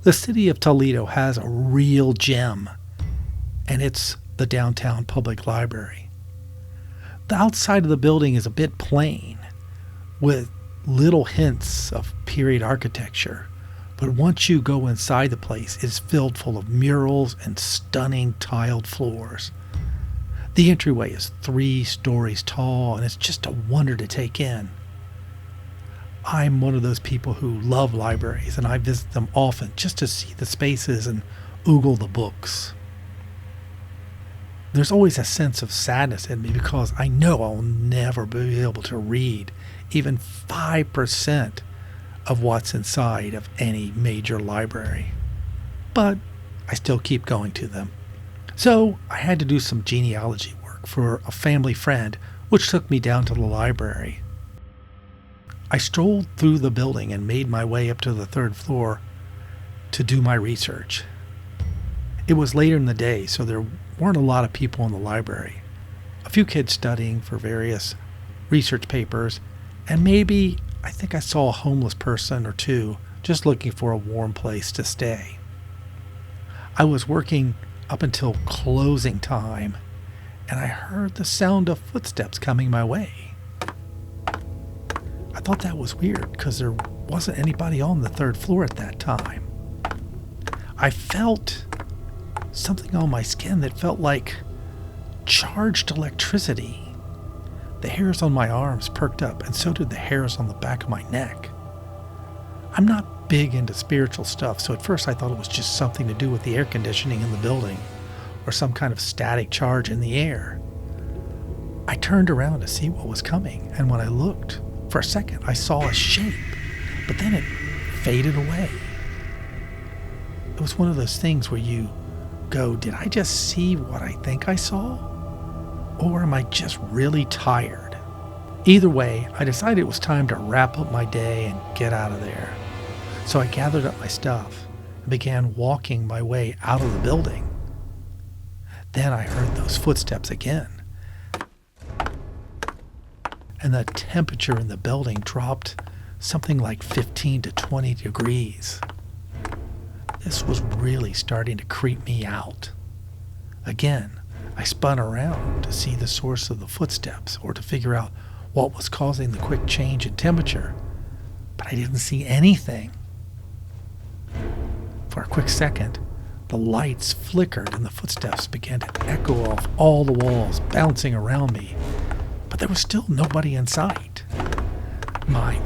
The city of Toledo has a real gem, and it's the downtown public library. The outside of the building is a bit plain, with little hints of period architecture, but once you go inside the place, it's filled full of murals and stunning tiled floors. The entryway is 3 stories tall, and it's just a wonder to take in. I'm one of those people who love libraries, and I visit them often just to see the spaces and oogle the books. There's always a sense of sadness in me because I know I'll never be able to read even 5% of what's inside of any major library. But I still keep going to them. So I had to do some genealogy work for a family friend, which took me down to the library. I strolled through the building and made my way up to the 3rd floor to do my research. It was later in the day, so there weren't a lot of people in the library. A few kids studying for various research papers, and maybe I think I saw a homeless person or two just looking for a warm place to stay. I was working up until closing time, and I heard the sound of footsteps coming my way. I thought that was weird because there wasn't anybody on the 3rd floor at that time. I felt something on my skin that felt like charged electricity. The hairs on my arms perked up, and so did the hairs on the back of my neck. I'm not big into spiritual stuff, so at first I thought it was just something to do with the air conditioning in the building or some kind of static charge in the air. I turned around to see what was coming, and when I looked, for a second I saw a shape, but then it faded away. It was one of those things where you go, did I just see what I think I saw? Or am I just really tired? Either way, I decided it was time to wrap up my day and get out of there. So I gathered up my stuff and began walking my way out of the building. Then I heard those footsteps again. And the temperature in the building dropped something like 15 to 20 degrees. This was really starting to creep me out. Again, I spun around to see the source of the footsteps or to figure out what was causing the quick change in temperature, but I didn't see anything. For a quick second, the lights flickered and the footsteps began to echo off all the walls, bouncing around me, but there was still nobody in sight. My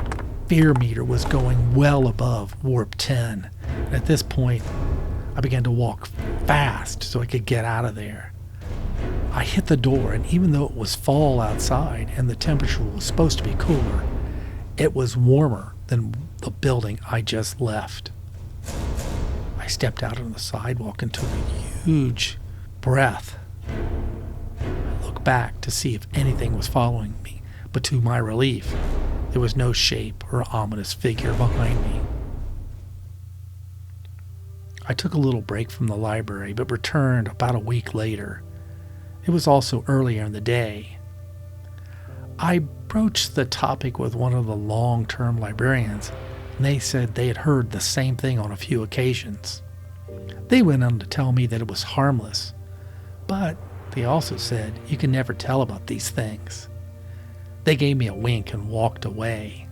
fear meter was going well above warp 10. And at this point, I began to walk fast so I could get out of there. I hit the door, and even though it was fall outside and the temperature was supposed to be cooler, it was warmer than the building I just left. I stepped out on the sidewalk and took a huge breath. I looked back to see if anything was following me, but to my relief, there was no shape or ominous figure behind me. I took a little break from the library, but returned about a week later. It was also earlier in the day. I broached the topic with one of the long-term librarians, and they said they had heard the same thing on a few occasions. They went on to tell me that it was harmless, but they also said you can never tell about these things. They gave me a wink and walked away.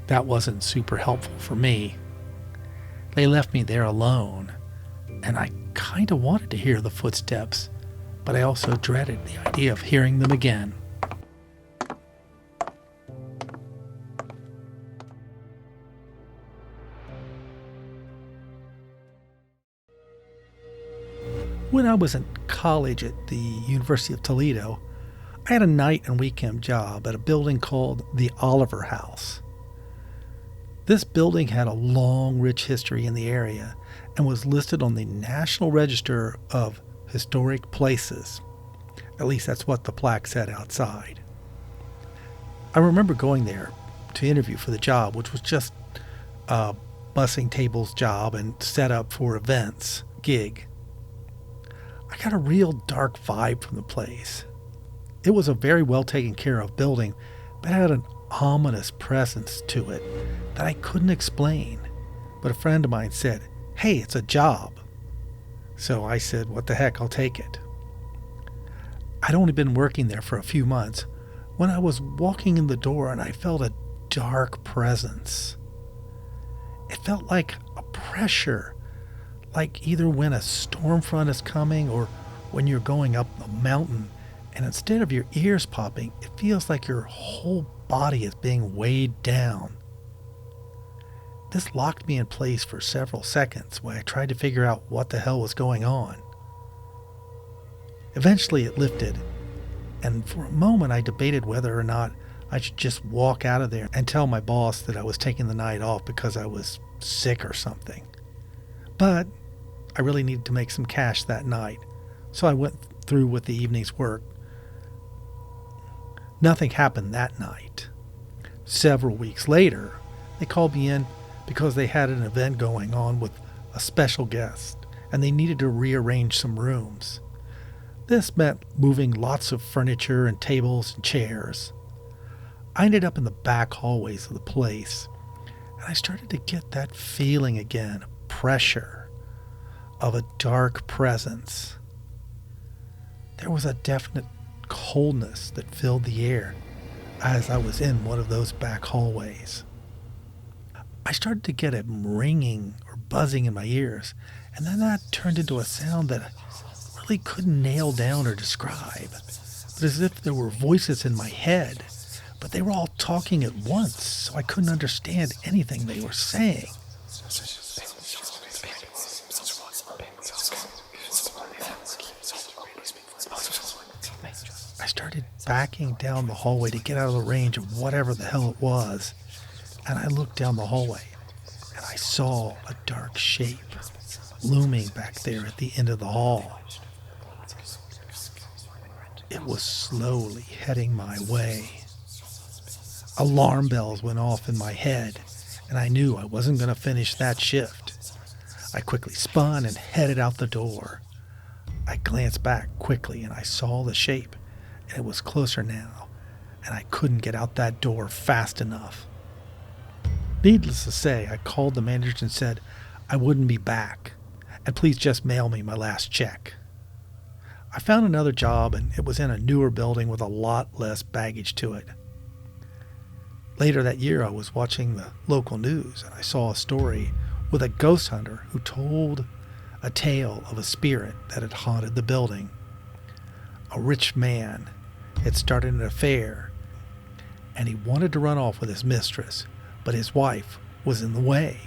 That wasn't super helpful for me. They left me there alone, and I kind of wanted to hear the footsteps, but I also dreaded the idea of hearing them again. When I was in college at the University of Toledo, I had a night and weekend job at a building called the Oliver House. This building had a long, rich history in the area and was listed on the National Register of Historic Places. At least that's what the plaque said outside. I remember going there to interview for the job, which was just a bussing tables job and set up for events gig. I got a real dark vibe from the place. It was a very well taken care of building, but had an ominous presence to it that I couldn't explain. But a friend of mine said, "Hey, it's a job." So I said, "What the heck, I'll take it." I'd only been working there for a few months when I was walking in the door and I felt a dark presence. It felt like a pressure, like either when a storm front is coming or when you're going up a mountain, and instead of your ears popping, it feels like your whole body is being weighed down. This locked me in place for several seconds while I tried to figure out what the hell was going on. Eventually it lifted, and for a moment I debated whether or not I should just walk out of there and tell my boss that I was taking the night off because I was sick or something. But I really needed to make some cash that night, so I went through with the evening's work. Nothing happened that night. Several weeks later, they called me in because they had an event going on with a special guest, and they needed to rearrange some rooms. This meant moving lots of furniture and tables and chairs. I ended up in the back hallways of the place, and I started to get that feeling again, pressure, of a dark presence. There was a definite coldness that filled the air as I was in one of those back hallways. I started to get a ringing or buzzing in my ears, and then that turned into a sound that I really couldn't nail down or describe. But as if there were voices in my head, but they were all talking at once, so I couldn't understand anything they were saying. I started backing down the hallway to get out of the range of whatever the hell it was, and I looked down the hallway, and I saw a dark shape looming back there at the end of the hall. It was slowly heading my way. Alarm bells went off in my head, and I knew I wasn't going to finish that shift. I quickly spun and headed out the door. I glanced back quickly, and I saw the shape, and it was closer now, and I couldn't get out that door fast enough. Needless to say, I called the manager and said I wouldn't be back, and please just mail me my last check. I found another job, and it was in a newer building with a lot less baggage to it. Later that year, I was watching the local news, and I saw a story with a ghost hunter who told a tale of a spirit that had haunted the building. A rich man had started an affair, and he wanted to run off with his mistress, but his wife was in the way.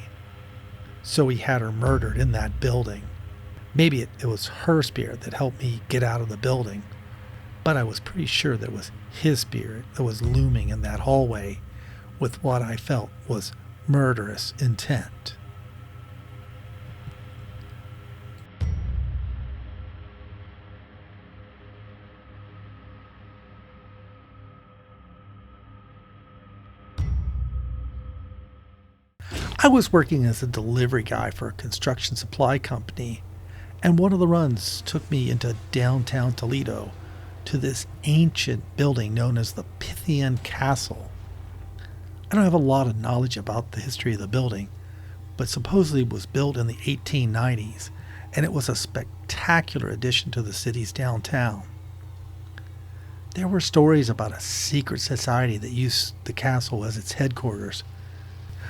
So he had her murdered in that building. Maybe it was her spirit that helped me get out of the building, but I was pretty sure that it was his spirit that was looming in that hallway with what I felt was murderous intent. I was working as a delivery guy for a construction supply company, and one of the runs took me into downtown Toledo to this ancient building known as the Pythian Castle. I don't have a lot of knowledge about the history of the building, but supposedly it was built in the 1890s, and it was a spectacular addition to the city's downtown. There were stories about a secret society that used the castle as its headquarters,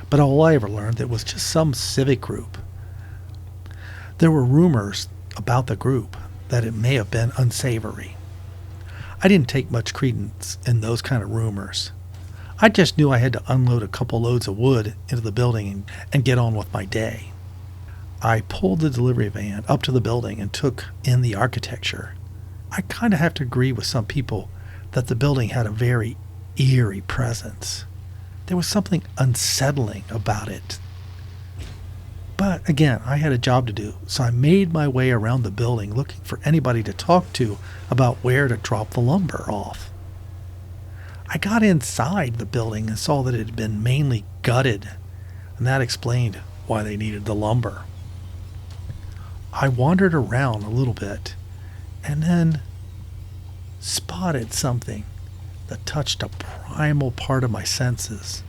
but all I ever learned it was just some civic group. There were rumors about the group that it may have been unsavory. I didn't take much credence in those kind of rumors. I just knew I had to unload a couple loads of wood into the building and get on with my day. I pulled the delivery van up to the building and took in the architecture. I kind of have to agree with some people that the building had a very eerie presence. There was something unsettling about it. But again, I had a job to do, so I made my way around the building looking for anybody to talk to about where to drop the lumber off. I got inside the building and saw that it had been mainly gutted, and that explained why they needed the lumber. I wandered around a little bit and then spotted something that touched a primal part of my senses.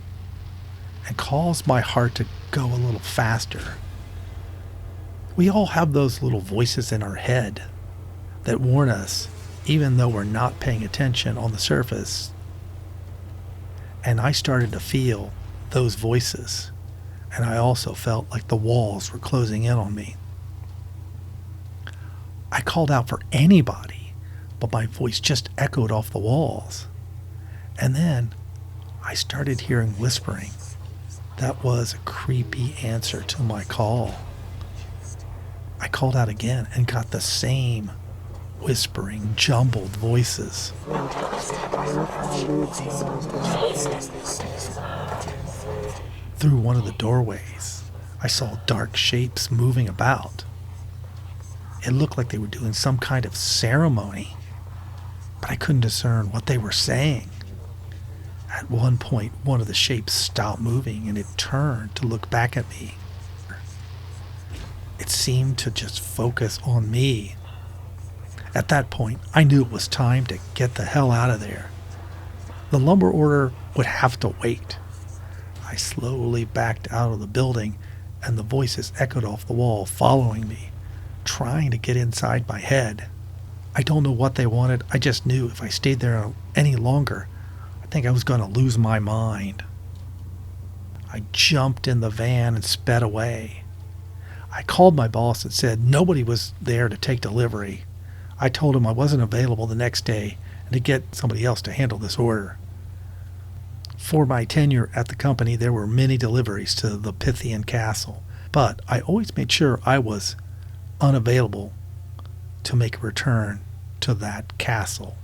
and caused my heart to go a little faster. We all have those little voices in our head that warn us, even though we're not paying attention on the surface. And I started to feel those voices, and I also felt like the walls were closing in on me. I called out for anybody, but my voice just echoed off the walls. And then I started hearing whispering. That was a creepy answer to my call. I called out again and got the same whispering, jumbled voices. Through one of the doorways, I saw dark shapes moving about. It looked like they were doing some kind of ceremony, but I couldn't discern what they were saying. At one point, one of the shapes stopped moving and it turned to look back at me. It seemed to just focus on me. At that point, I knew it was time to get the hell out of there. The lumber order would have to wait. I slowly backed out of the building, and the voices echoed off the wall, following me, trying to get inside my head. I don't know what they wanted. I just knew if I stayed there any longer, I think I was going to lose my mind. I jumped in the van and sped away. I called my boss and said nobody was there to take delivery. I told him I wasn't available the next day and to get somebody else to handle this order. For my tenure at the company, there were many deliveries to the Pythian castle, but I always made sure I was unavailable to make a return to that castle.